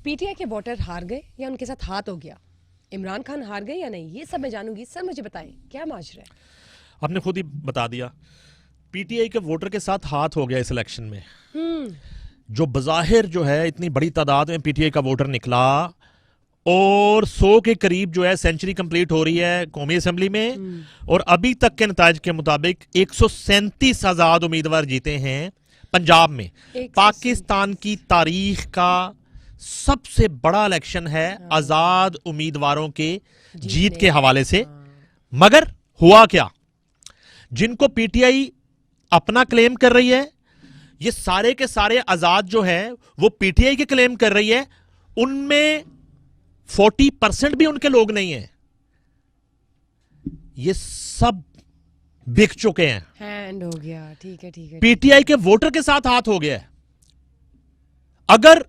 PTI के voter हार गए या उनके साथ हाथ हो गया? इमरान खान हार गए या नहीं, ये सब मैं जानूंगी। सर मुझे बताएं क्या माजरा है? आपने खुद ही बता दिया, पीटीआई के वोटर के साथ हाथ हो गया इस इलेक्शन में। जो बज़ाहिर जो है इतनी बड़ी तादाद में पीटीआई का वोटर निकला और 100 के करीब जो है सेंचुरी कंप्लीट हो रही है कौमी असेंबली में, और अभी तक के नताज के मुताबिक 137 आजाद उम्मीदवार जीते हैं पंजाब में। पाकिस्तान की तारीख का सबसे बड़ा इलेक्शन है आजाद उम्मीदवारों के जीत के हवाले से। मगर हुआ क्या, जिनको पीटीआई अपना क्लेम कर रही है, ये सारे के सारे आजाद जो है वो पीटीआई के क्लेम कर रही है, उनमें 40% भी उनके लोग नहीं है। ये सब बिक चुके हैं। हैंड हो गया। ठीक है ठीक है। पीटीआई के वोटर के साथ हाथ हो गया है। अगर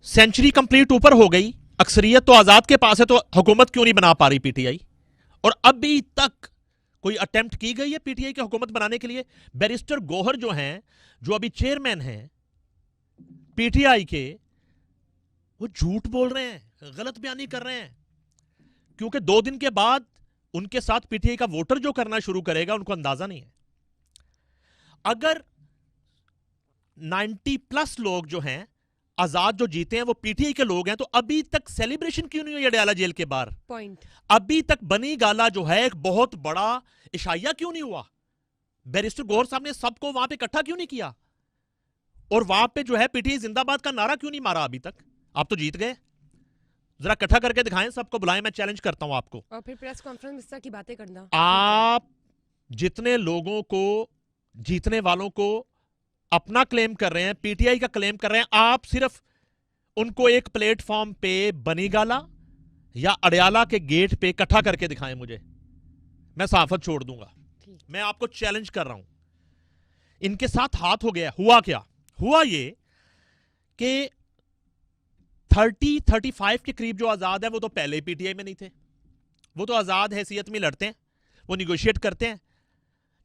सेंचुरी कंप्लीट ऊपर हो गई, अक्सरियत तो आजाद के पास है, तो हुकूमत क्यों नहीं बना पा रही पीटीआई? और अभी तक कोई अटेम्प्ट की गई है पीटीआई की हुकूमत बनाने के लिए? बैरिस्टर गौहर जो हैं, जो अभी चेयरमैन हैं पीटीआई के, वो झूठ बोल रहे हैं, गलत बयानी कर रहे हैं, क्योंकि 2 दिन के बाद उनके साथ पीटीआई का वोटर जो करना शुरू करेगा उनको अंदाजा नहीं है। अगर 90+ लोग जो हैं आजाद जो जीते हैं वो पीटीआई के लोग हैं, तो अभी तक सेलिब्रेशन क्यों नहीं हुई अडयाला जेल के बाहर? पॉइंट। अभी तक बनी गाला जो है एक बहुत बड़ा इशाया क्यों नहीं हुआ? बैरिस्टर गौहर साहब ने सबको वहां पे इकट्ठा क्यों नहीं किया? और वहां पे जो है पीटीआई जिंदाबाद का नारा क्यों नहीं मारा अभी तक? आप तो जीत गए, जरा इकट्ठा करके दिखाएं, सबको बुलाएं, मैं चैलेंज करता हूं आपको। और फिर प्रेस कॉन्फ्रेंस में इस तरह की बातें करना। आप जितने लोगों को, जीतने वालों को अपना क्लेम कर रहे हैं, पीटीआई का क्लेम कर रहे हैं, आप सिर्फ उनको एक प्लेटफॉर्म पे बनी गाला या अडयाला के गेट पे इकट्ठा करके दिखाएं मुझे, मैं सहाफत छोड़ दूंगा। मैं आपको चैलेंज कर रहा हूं। इनके साथ हाथ हो गया। हुआ क्या? हुआ ये कि 30-35 के करीब जो आजाद है वो तो पहले ही पीटीआई में नहीं थे। वो तो आजाद हैसियत में लड़ते हैं, वो निगोशिएट करते हैं,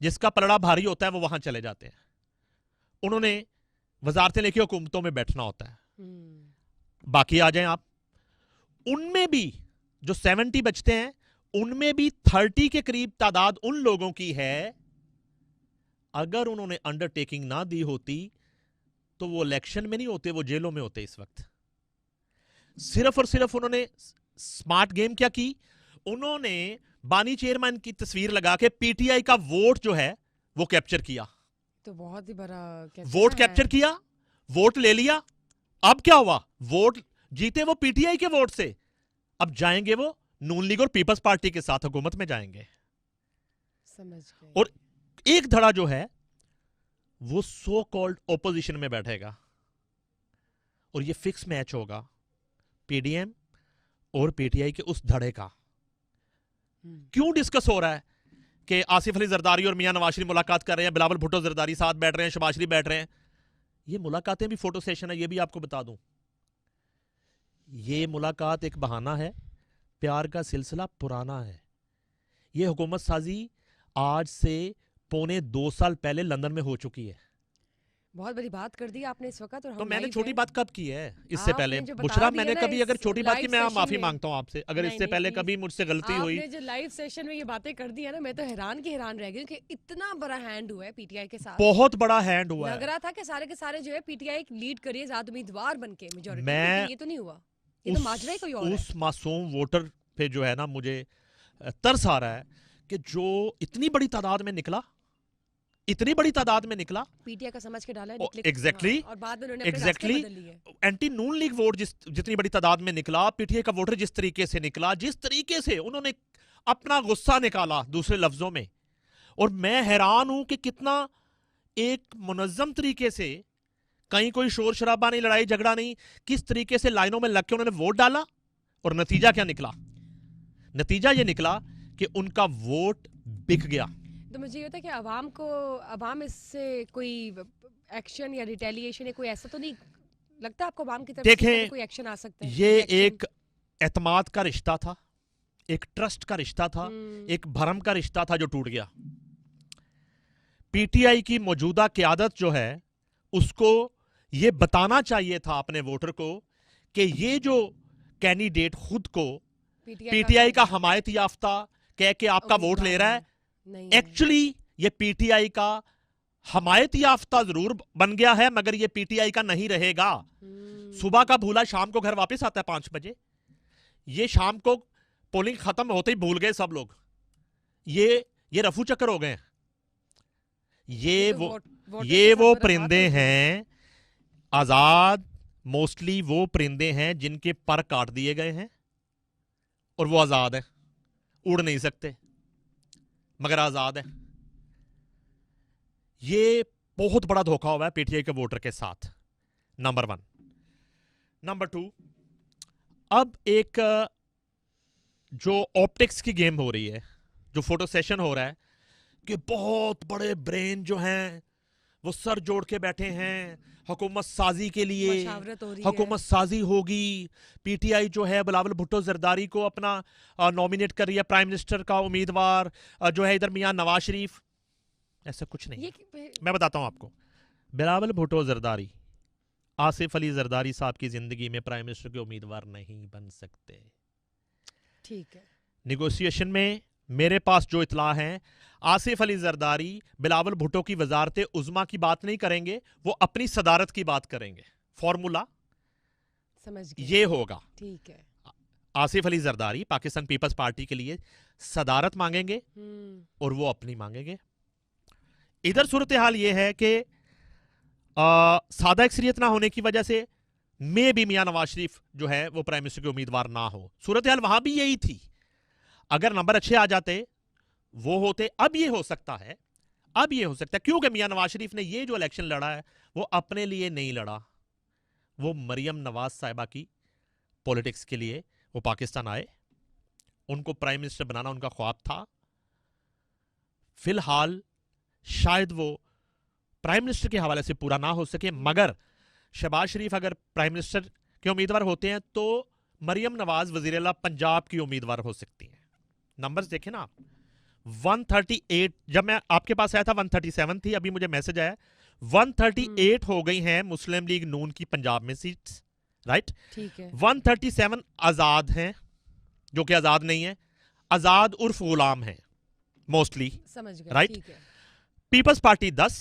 जिसका पलड़ा भारी होता है वो वहां चले जाते हैं। उन्होंने वजारतें लेके हुकूमतों में बैठना होता है। बाकी आ जाएं आप, उनमें भी जो 70 बचते हैं, उनमें भी 30 के करीब तादाद उन लोगों की है, अगर उन्होंने अंडरटेकिंग ना दी होती तो वो इलेक्शन में नहीं होते, वो जेलों में होते इस वक्त। सिर्फ और सिर्फ उन्होंने स्मार्ट गेम क्या की, उन्होंने बानी चेयरमैन की तस्वीर लगा के पीटीआई का वोट जो है वो कैप्चर किया। तो बहुत ही बड़ा वोट कैप्चर किया, वोट ले लिया। अब क्या हुआ? वोट जीते वो पीटीआई के वोट से, अब जाएंगे वो नून लीग और पीपल्स पार्टी के साथ हुकूमत में जाएंगे। समझ गए। और एक धड़ा जो है वो सो कॉल्ड ओपोजिशन में बैठेगा, और ये फिक्स मैच होगा पीडीएम और पीटीआई के उस धड़े का। क्यों डिस्कस हो रहा है कि आसिफ अली जरदारी और मियां नवाज शरीफ मुलाकात कर रहे हैं, बिलावल भुट्टो जरदारी साथ बैठ रहे हैं, शहबाज शरीफ बैठ रहे हैं? ये मुलाकातें भी फोटो सेशन है, ये भी आपको बता दूं। ये मुलाकात एक बहाना है, प्यार का सिलसिला पुराना है। ये हुकूमत साजी आज से 2.25 साल पहले लंदन में हो चुकी है। बहुत बड़ी बात कर दी आपने इस वक्त। और तो मैंने live छोटी हैं। बात कब की है इससे पहले? आपने जो बता बुशरा, दिया मैंने ना कभी इस अगर छोटी बात की, live मैं session माफी में। मांगता हूं आपसे, अगर नहीं, इससे नहीं, पहले please। कभी मुझसे गलती हुई। आपने जो लाइव सेशन में ये बातें कर दी है ना, मैं तो हैरान की हैरान रह गई कि इतना बड़ा हैंड हुआ है पीटीआई के साथ। बहुत बड़ा हैंड हुआ लग है। रहा था कि सारे के सारे जो है पीटीआई लीड करिए आजाद उम्मीदवार बनके मेजॉरिटी, मैं लेकिन ये तो नहीं हुआ। ये तो माजरा ही कोई और है। उस मासूम वोटर पे जो है ना, मुझे तरस आ रहा है कि जो इतनी बड़ी तादाद में निकला, इतनी बड़ी तादाद में निकला, पीटीआई का समझ के डाला है, निकले एग्जैक्टली, और बाद में उन्होंने अपने रास्ते एग्जैक्टली बदल लिए। एंटी नून लीग वोट जितनी बड़ी तादाद में निकला, पीटीआई का वोटर जिस तरीके से निकला, जिस तरीके से उन्होंने अपना गुस्सा निकाला दूसरे लफ्जों में, और मैं हैरान हूं कि कितना एक मुनज्जम तरीके से, कहीं कोई शोर शराबा नहीं, लड़ाई झगड़ा नहीं, किस तरीके से लाइनों में लग के उन्होंने वोट डाला। और नतीजा क्या निकला? नतीजा यह निकला कि उनका वोट बिक गया। तो मुझे ये होता है कि अवाम इससे कोई एक्शन या रिटेलिएशन या कोई ऐसा तो नहीं लगता आपको अवाम की तरफ से देखें, कोई एक्शन आ सकता है? ये एक एतमाद का रिश्ता था, एक ट्रस्ट का रिश्ता था, एक भरम का रिश्ता था जो टूट गया। पीटीआई की मौजूदा क़यादत जो है उसको ये बताना चाहिए था अपने वोटर को कि ये जो कैंडिडेट खुद को पीटीआई पीटीआई का हमायत याफ्ता कह के आपका वोट ले रहा है, नहीं एक्चुअली ये पीटीआई का हमायत याफ्ता जरूर बन गया है, मगर ये पीटीआई का नहीं रहेगा। सुबह का भूला शाम को घर वापस आता है 5 बजे। ये शाम को पोलिंग खत्म होते ही भूल गए सब लोग। ये रफू चक्कर हो गए। ये वो परिंदे हैं आजाद, मोस्टली वो परिंदे हैं जिनके पर काट दिए गए हैं और वो आजाद है, उड़ नहीं सकते मगर आजाद है। ये बहुत बड़ा धोखा हुआ है पीटीआई के वोटर के साथ, नंबर 1। नंबर 2, अब एक जो ऑप्टिक्स की गेम हो रही है, जो फोटो सेशन हो रहा है कि बहुत बड़े ब्रेन जो हैं वो सर जोड़ के बैठे हैं हुकूमत साजी के लिए, हुकूमत साजी होगी। पीटीआई जो है बिलावल भुट्टो जरदारी को अपना नॉमिनेट कर रही है प्राइम मिनिस्टर का उम्मीदवार, जो है इधर मियां नवाज शरीफ। ऐसा कुछ नहीं। मैं बताता हूं आपको, बिलावल भुट्टो जरदारी आसिफ अली जरदारी साहब की जिंदगी में प्राइम मिनिस्टर के उम्मीदवार नहीं बन सकते। ठीक है। निगोशिएशन में मेरे पास जो इतला है, आसिफ अली जरदारी बिलावल भुट्टो की वजारत उज़्मा की बात नहीं करेंगे, वो अपनी सदारत की बात करेंगे। फॉर्मूला समझ गए, ये होगा। ठीक है। आसिफ अली जरदारी पाकिस्तान पीपल्स पार्टी के लिए सदारत मांगेंगे और वो अपनी मांगेंगे। इधर सूरत हाल ये है कि सादा अक्सरियत ना होने की वजह से मे भी मियां नवाज शरीफ जो है वो प्राइम मिनिस्टर के उम्मीदवार ना हो। सूरत हाल वहां भी यही थी। अगर नंबर अच्छे आ जाते वो होते। अब ये हो सकता है क्योंकि मियां नवाज शरीफ ने ये जो इलेक्शन लड़ा है वो अपने लिए नहीं लड़ा, वो मरियम नवाज साहिबा की पॉलिटिक्स के लिए वो पाकिस्तान आए, उनको प्राइम मिनिस्टर बनाना उनका ख्वाब था। फिलहाल शायद वो प्राइम मिनिस्टर के हवाले से पूरा ना हो सके, मगर शहबाज शरीफ अगर प्राइम मिनिस्टर के उम्मीदवार होते हैं तो मरियम नवाज वजीर आला पंजाब की उम्मीदवार हो सकती हैं। नंबर्स देखें ना आप, 138, जब मैं आपके पास आया था 137 थी, अभी मुझे मैसेज आया 138 हो गई हैं मुस्लिम लीग नून की पंजाब में सीट्स, राइट। ठीक है। 137 आजाद हैं, जो कि आजाद नहीं है, आजाद उर्फ गुलाम है मोस्टली, समझ गए, राइट। ठीक है। पीपल्स पार्टी 10,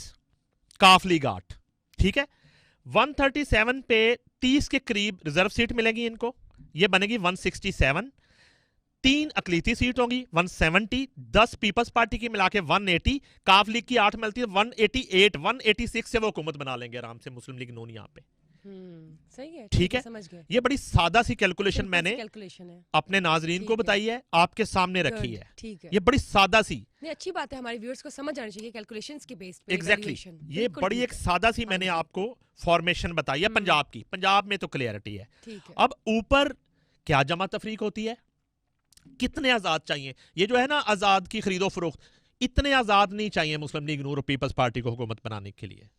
काफ लीग 8, ठीक है। 137 पे 30 के करीब रिजर्व सीट मिलेगी इनको, ये बनेगी 167। 3 अकलीती सीट होंगी 170, 10 पीपल्स पार्टी की मिला के 180, काफ लीग की 8 मिलती है 188, 186 से वो हुकूमत बना लेंगे आराम से मुस्लिम लीग नून यहाँ पे। सही है, ठीक है, समझ गए। ये बड़ी सादा सी कैलकुलेशन मैंने कैलकुलेशन है, अपने नाजरीन को बताई है, आपके सामने रखी है। ठीक है, ये बड़ी सादा सी, नहीं अच्छी बात है, हमारे व्यूअर्स को समझ आना चाहिए कैलकुलेशंस के बेस पे। एग्जैक्टली, ये बड़ी एक सादा सी मैंने आपको फॉर्मेशन बताई है पंजाब की। पंजाब में तो क्लियरिटी है। अब ऊपर क्या जमा तफरीक होती है, कितने आजाद चाहिए। ये जो है ना आजाद की खरीदो फरोख्त, इतने आजाद नहीं चाहिए मुस्लिम लीग नून और पीपल्स पार्टी को हुकूमत बनाने के लिए,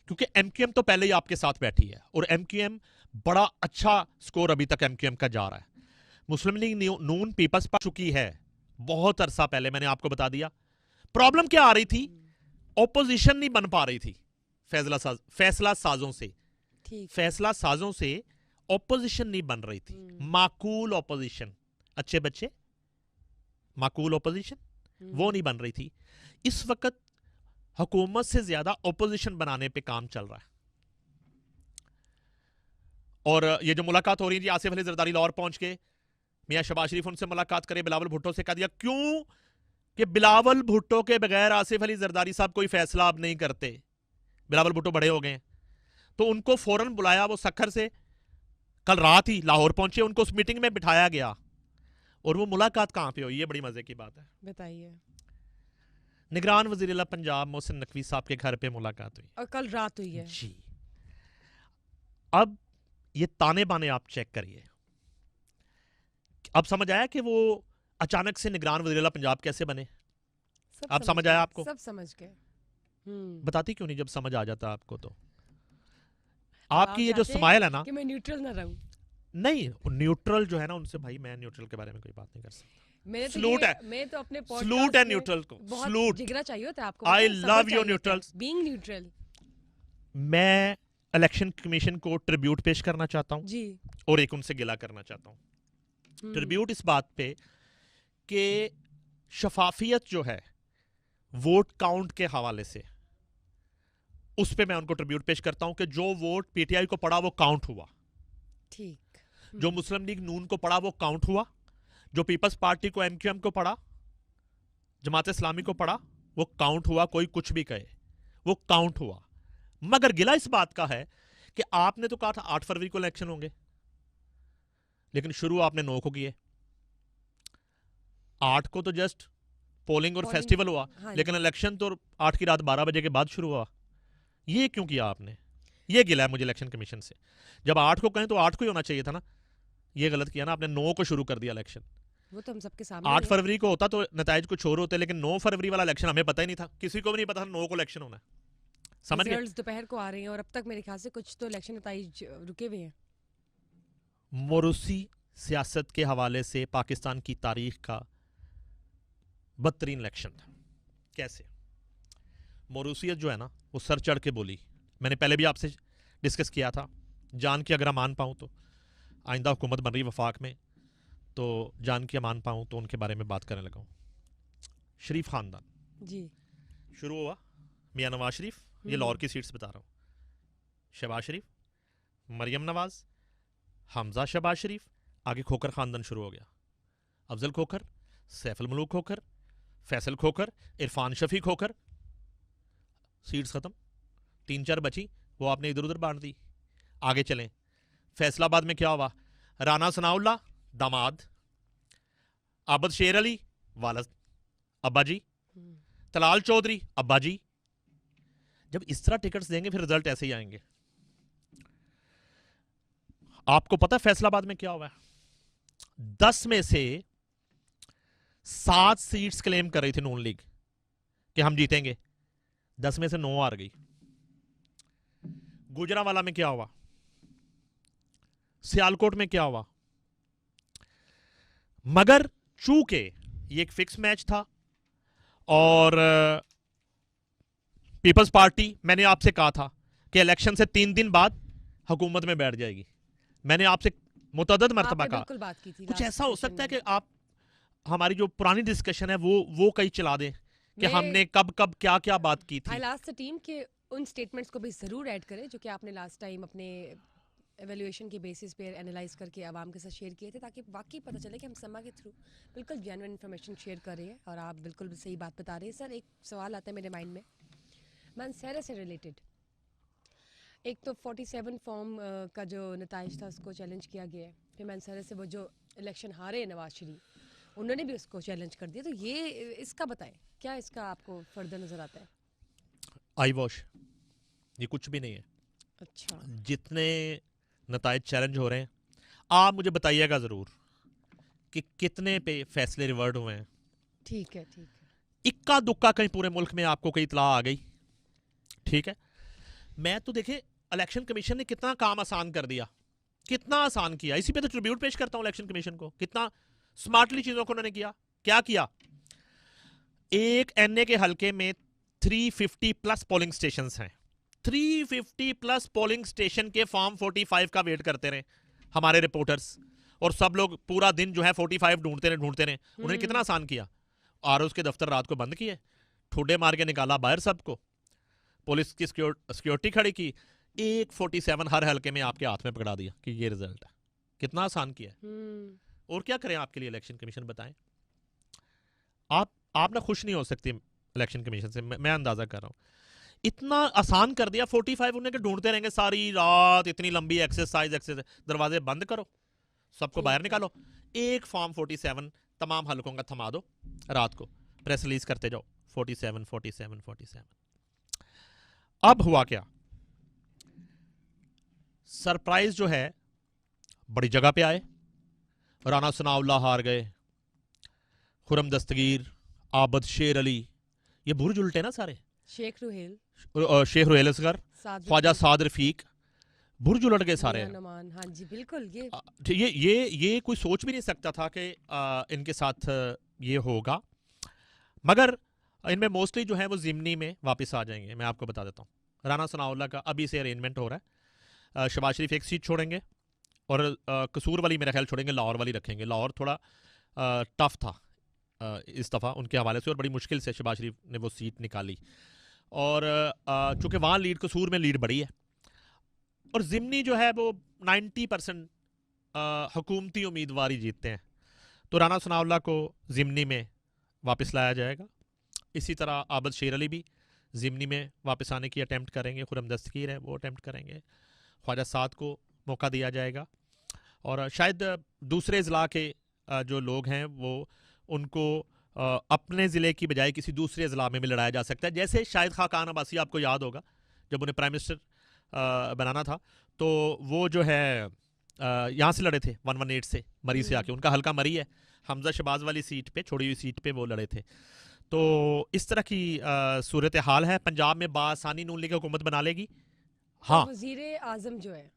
क्योंकि एमक्यूएम तो पहले ही आपके साथ बैठी है और एमक्यूएम बड़ा अच्छा स्कोर अभी तक एमक्यूएम का जा रहा है। मुस्लिम लीग नून पीपल्स पार्टी चुकी है बहुत अरसा पहले, मैंने आपको बता दिया। प्रॉब्लम क्या आ रही थी, ऑपोजिशन नहीं बन पा रही थी फैसला साजों से, फैसला साजों से ऑपोजिशन नहीं बन रही थी। माकूल ऑपोजिशन, अच्छे बच्चे, माकूल ऑपोजिशन वो नहीं बन रही थी। इस वक्त हुकूमत से ज्यादा ऑपोजिशन बनाने पे काम चल रहा है। और ये जो मुलाकात हो रही है जी, आसिफ अली जरदारी लाहौर पहुंच के मियां शहबाज शरीफ उनसे मुलाकात करे, बिलावल भुट्टो से कह दिया, क्यों कि बिलावल भुट्टो के बगैर आसिफ अली जरदारी साहब कोई फैसला अब नहीं करते। बिलावल भुट्टो बड़े हो गए तो उनको फौरन बुलाया, वो सखर से कल रात ही लाहौर पहुंचे, उनको उस मीटिंग में बिठाया गया। और वो मुलाकात कहां पे हुई, ये बड़ी मजे की बात है, बताइए। निगरान वज़ीर-ए-आला पंजाब मोहसिन नकवी साहब के घर पे मुलाकात हुई और कल रात हुई है जी। अब ये ताने बाने आप चेक करिए, अब समझ आया कि वो अचानक से निगरान वज़ीर-ए-आला पंजाब कैसे बने। अब समझ आया आपको, सब समझ गए। बताती क्यों नहीं, जब समझ आ जाता आपको तो। आपकी ये जो स्माइल है ना कि मैं न्यूट्रल ना रहूं, नहीं न्यूट्रल जो है ना उनसे, भाई मैं न्यूट्रल के बारे में कोई बात नहीं कर सकता। सलूट है, मैं तो अपने सलूट है न्यूट्रल को, सलूट, जिगरा चाहिए होता है आपको। I love your neutral, being neutral. मैं इलेक्शन कमीशन को ट्रिब्यूट पेश करना चाहता हूं जी। और एक उनसे गिला करना चाहता हूं। ट्रिब्यूट इस बात पे कि शफाफियत जो है वोट काउंट के हवाले से, उस पे मैं उनको ट्रिब्यूट पेश करता हूं कि जो वोट पीटीआई को पड़ा वो काउंट हुआ, ठीक। जो मुस्लिम लीग नून को पड़ा वो काउंट हुआ, जो पीपल्स पार्टी को एमक्यूएम को पड़ा, जमात इस्लामी को पड़ा, वो काउंट हुआ। कोई कुछ भी कहे, वो काउंट हुआ। मगर गिला इस बात का है कि आपने तो कहा था 8 फरवरी को इलेक्शन होंगे, लेकिन शुरू आपने 9 को किए। 8 को तो जस्ट पोलिंग और फेस्टिवल हुआ, हाँ लेकिन इलेक्शन तो 8 की रात 12 बजे के बाद शुरू हुआ। ये क्यों किया आपने? ये गिला है मुझे इलेक्शन कमीशन से। जब 8 को कहें तो 8 को ही होना चाहिए था ना। ये गलत किया ना आपने, 9 को शुरू कर दिया इलेक्शन। वो तो हम सबके सामने 8 है। फरवरी को होता तो नताइज कुछ और होते, लेकिन 9 फरवरी वाला इलेक्शन हमें पता ही नहीं था, किसी को भी नहीं पता था 9 को इलेक्शन होना है। समझ गए? रिजल्ट्स दोपहर को आ रहे हैं और अब तक मेरे ख्याल से कुछ तो इलेक्शन नताइज रुके हुए हैं। मोरूसी सियासत के हवाले से पाकिस्तान की तारीख का बदतरीन इलेक्शन था। कैसे? मोरूसियत जो है ना, वो सर चढ़ के बोली। मैंने पहले भी आपसे डिस्कस किया था, जान की अगर मान पाऊँ तो आइंदा हुकूमत बन रही वफाक में, तो जान की मान पाऊँ तो उनके बारे में बात करने लगा हूँ। शरीफ खानदान जी। शुरू हुआ, मियाँ नवाज शरीफ, ये लाहौर की सीट्स बता रहा हूँ, शहबाज शरीफ, मरियम नवाज, हमजा शहबाज शरीफ, आगे खोखर खानदान शुरू हो गया। अफजल खोखर, सैफुल मलूक खोखर, फैसल खोखर, इरफान शफी खोखर। सीट्स खत्म, 3-4 बची, वो आपने इधर उधर बांट दी। आगे चलें, फैसलाबाद में क्या हुआ? राना सनाउल्ला दामाद, आबद शेर अली वालद अब्बा जी, तलाल चौधरी अब्बा जी। जब इस तरह टिकट्स देंगे फिर रिजल्ट ऐसे ही आएंगे। आपको पता है फैसलाबाद में क्या हुआ है? 10 में से 7 सीट्स क्लेम कर रही थी नून लीग कि हम जीतेंगे, 10 में से 9 हार गई। गुजरांवाला में क्या हुआ? सियालकोट में क्या हुआ? मगर चूंकि ये एक फिक्स मैच था और पीपल्स पार्टी, मैंने आपसे कहा था कि इलेक्शन से 3 दिन बाद हुकूमत में बैठ जाएगी। मैंने आपसे मुतअद्दिद मर्तबा कहा, बिल्कुल बात की थी। कुछ ऐसा हो सकता है कि आप हमारी जो पुरानी डिस्कशन है वो कहीं चला दें कि हमने कब कब क्या क्या बात की थी। आई लास्ट द टीम के उन स्टेटमेंट्स को भी ज़रूर ऐड करें जो कि आपने लास्ट टाइम अपने एवेल्यूएशन के बेसिस पे एनालाइज करके आवाम के साथ शेयर किए थे, ताकि वाकई पता चले कि हम समा के थ्रू बिल्कुल जेन्युइन इन्फॉर्मेशन शेयर कर रहे हैं और आप बिल्कुल सही बात बता रहे हैं। सर, एक सवाल आता है मेरे माइंड में मानसहरा से रिलेटेड। एक तो 47 फॉर्म का जो नताइज था उसको चैलेंज किया गया है, फिर मानसहरा से वो जो इलेक्शन हारे नवाज शरीफ, उन्होंने भी उसको चैलेंज कर दिया। तो ये इसका बताएं, क्या इसका आपको फर्दर नज़र आता है? आई वॉश, ये कुछ भी नहीं है। अच्छा, जितने नताइज चैलेंज हो रहे हैं, आप मुझे बताइएगा ज़रूर कि कितने पे फैसले रिवर्ट हुए हैं। ठीक है, ठीक है। इक्का दुक्का कहीं पूरे मुल्क में आपको कहीं इतला आ गई, ठीक है। मैं तो देखे इलेक्शन कमीशन ने कितना काम आसान कर दिया, कितना आसान किया। इसी पे तो ट्रिब्यूट पेश करता हूं इलेक्शन कमीशन को, कितना स्मार्टली चीजों को उन्होंने किया। क्या किया? एक एनए के हलके में 350 प्लस पोलिंग स्टेशंस हैं। 350 प्लस पोलिंग स्टेशन के फॉर्म 45 का वेट करते रहे हमारे रिपोर्टर्स, और सब लोग पूरा दिन जो है 45 ढूंढते रहे। उन्होंने कितना आसान किया। आरओ के दफ्तर रात को बंद किए, ठुड्डे मार के निकाला बाहर सबको, पुलिस की सिक्योरिटी खड़ी की, 147 हर हलके में आपके हाथ में पकड़ा दिया कि ये रिजल्ट है। कितना आसान किया है। और क्या करें आपके लिए इलेक्शन कमीशन, बताएं। आप ना खुश नहीं हो सकती इलेक्शन कमीशन से, मैं अंदाजा कर रहा हूं। इतना आसान कर दिया, 45 उन्हें के ढूंढते रहेंगे सारी रात, इतनी लंबी एक्सरसाइज। दरवाजे बंद करो, सबको बाहर निकालो, एक फॉर्म 47 तमाम हलकों का थमा दो, रात को प्रेस रिलीज करते जाओ 47 47 47। अब हुआ क्या? सरप्राइज जो है बड़ी जगह पे आए। राना सनाउल्ला हार गए, खुरम दस्तगीर, आबद शेर अली, ये बुर्ज उल्टे ना सारे। शेख रुहेल, शेख रुहेल असगर, ख्वाजा साद रफीक, बुर्ज उलट गए सारे। हाँ जी, बिल्कुल। ये कोई सोच भी नहीं सकता था कि इनके साथ ये होगा। मगर इनमें मोस्टली जो है वो जिमनी में वापस आ जाएंगे। मैं आपको बता देता हूँ, राना सनाउल्ला का अभी से अरेंजमेंट हो रहा है शहबाज शरीफ एक सीट छोड़ेंगे और कसूर वाली मेरा ख्याल छोड़ेंगे, लाहौर वाली रखेंगे। लाहौर थोड़ा टफ था इस दफ़ा उनके हवाले से, और बड़ी मुश्किल से शहबाज शरीफ ने वो सीट निकाली। और चूँकि वहाँ लीड कसूर में लीड बड़ी है, और ज़िमनी जो है वो 90% हुकूमती उम्मीदवार ही जीतते हैं, तो राना सनाउल्लाह को ज़िमनी में वापस लाया जाएगा। इसी तरह आबद शेर अली भी ज़िमनी में वापस आने की अटैम्प्ट करेंगे, खुरम दस्तगीर है वो अटैम्प्ट करेंगे, ख्वाजा साद को मौका दिया जाएगा, और शायद दूसरे ज़िला के जो लोग हैं वो उनको अपने ज़िले की बजाय किसी दूसरे ज़िला में भी लड़ाया जा सकता है। जैसे शाहिद खाकान अब्बासी, आपको याद होगा जब उन्हें प्राइम मिनिस्टर बनाना था तो वो जो है यहाँ से लड़े थे 118 से, मरी से आके, उनका हल्का मरी है, हमजा शहबाज वाली सीट पे, छोड़ी हुई सीट पे वो लड़े थे। तो इस तरह की सूरत हाल है। पंजाब में बासानी नून लीग हुकूमत बना लेगी। हाँ, वजीर आजम जो है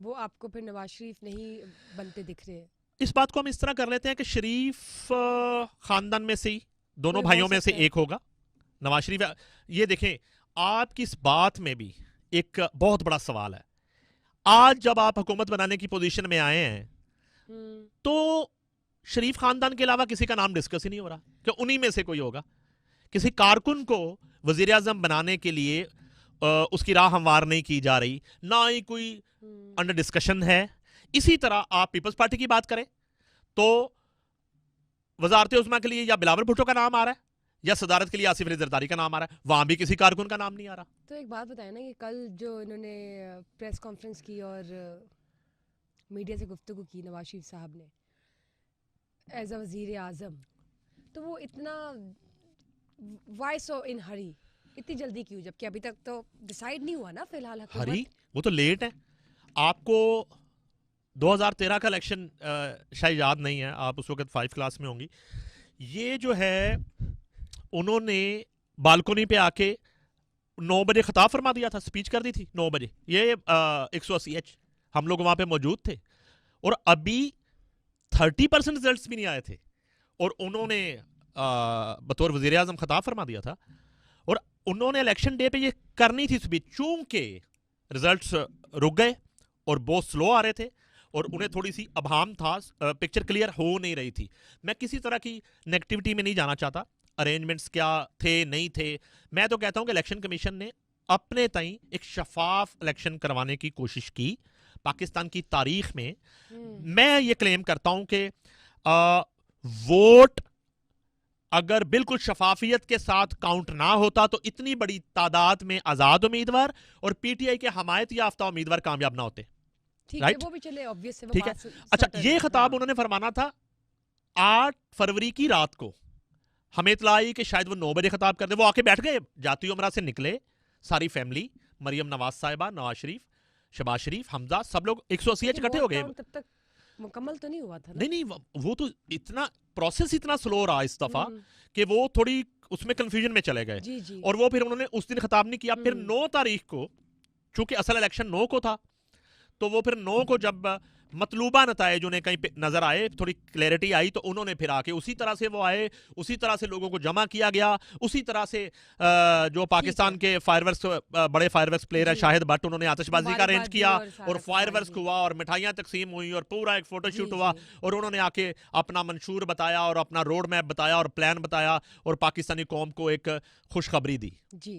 वो आपको फिर नवाज शरीफ नहीं बनते दिख रहे? इस बात को हम इस तरह कर लेते हैं कि शरीफ खानदान में से ही दोनों कोई हो भाइयों में से सकता है। एक होगा नवाज शरीफ। ये देखें, आपकी इस बात में भी एक बहुत बड़ा सवाल है। आज जब आप हुकूमत बनाने की पोजीशन में आए हैं तो शरीफ खानदान के अलावा किसी का नाम डिस्कस ही नहीं हो रहा कि उन्हीं में से कोई होगा। किसी कारकुन को वजीर आजम बनाने के लिए उसकी राह हमवार नहीं की जा रही, ना ही कोई अंडर डिस्कशन है। इसी तरह आप पीपल्स पार्टी की बात करें तो वजारत उज़्मा के लिए या बिलावल भुट्टो का नाम आ रहा है या सदारत के लिए आसिफ अली जरदारी का नाम आ रहा है, वहां भी किसी कारकुन का नाम नहीं आ रहा। तो एक बात बताएं ना कि कल जो इन्होंने प्रेस कॉन्फ्रेंस की और मीडिया से गुफ्तगू की नवाज शरीफ साहब ने एज अ वजीर आजम, तो वो इतना वाई सो इन हरी, इतनी जल्दी क्यों, जबकि अभी तक तो डिसाइड नहीं हुआ ना फिलहाल हुकूमत? हरी, वो तो लेट है। आपको 2013 का इलेक्शन शायद याद नहीं है, आप उस वक्त 5 क्लास में होंगी। ये जो है उन्होंने बालकोनी पे आके 9 बजे खिताब फरमा दिया था, स्पीच कर दी थी 9 बजे। ये 180H हम लोग वहां पे मौजूद थे, और अभी 30% रिजल्ट्स भी नहीं आए थे, और उन्होंने बतौर वजीर आजम खिताब फरमा दिया था। और उन्होंने इलेक्शन डे पे ये करनी थी स्पीच, चूंकि रिजल्ट्स रुक गए और बहुत स्लो आ रहे थे और उन्हें थोड़ी सी अभाम था, पिक्चर क्लियर हो नहीं रही थी। मैं किसी तरह की नेगेटिविटी में नहीं जाना चाहता, अरेंजमेंट्स क्या थे नहीं थे। मैं तो कहता हूं कि इलेक्शन कमीशन ने अपने ताई एक शफाफ इलेक्शन करवाने की कोशिश की पाकिस्तान की तारीख में। मैं ये क्लेम करता हूं कि वोट अगर बिल्कुल शफाफियत के साथ काउंट ना होता तो इतनी बड़ी तादाद में आजाद उम्मीदवार और पीटीआई के हमायत याफ्ता उम्मीदवार कामयाब ना होते। ठीक राइट? है, वो भी चले ऑब्वियस है, वो ठीक है। बात अच्छा, settled ये है, खिताब हाँ। उन्होंने फरमाना था 8 फरवरी की रात को। हमें इतला आई कि शायद वो 9 बजे खिताब कर दे। वो आके बैठ गए, जाती उमरा से निकले सारी फैमिली, मरियम नवाज साहिबा, नवाज शरीफ, शहबाज शरीफ, हमजा, सब लोग 180 लेकिन इकट्ठे हो वोट गए। काउंट तब तक मुकम्मल तो नहीं हुआ था ना? नहीं नहीं, वो तो इतना प्रोसेस इतना स्लो रहा इस दफा हम्म, कि वो थोड़ी उसमें कंफ्यूजन में चले गए। जी जी। और वो फिर उन्होंने उस दिन खिताब नहीं किया। फिर 9 तारीख को, चूंकि असल इलेक्शन 9 को था, तो वो फिर 9 को जब मतलूबा नताइज उन्हें कहीं पे नजर आए, थोड़ी क्लैरिटी आई, तो उन्होंने फिर आके उसी तरह से वो आए, उसी तरह से लोगों को जमा किया गया, उसी तरह से जो पाकिस्तान के फायरवर्क्स, बड़े फायरवर्क्स प्लेयर है जी। शाहिद भट्ट, उन्होंने आतिशबाजी का मुबारकबाद अरेंज दी किया और सारा और कुछ, फायरवर्क्स हाँ जी। हुआ और मिठाइयाँ तकसीम हुई और पूरा एक फोटोशूट जी, हुआ, जी। और उन्होंने आके अपना मंशूर बताया और अपना रोड मैप बताया और प्लान बताया और पाकिस्तानी कौम को एक खुशखबरी दी। जी।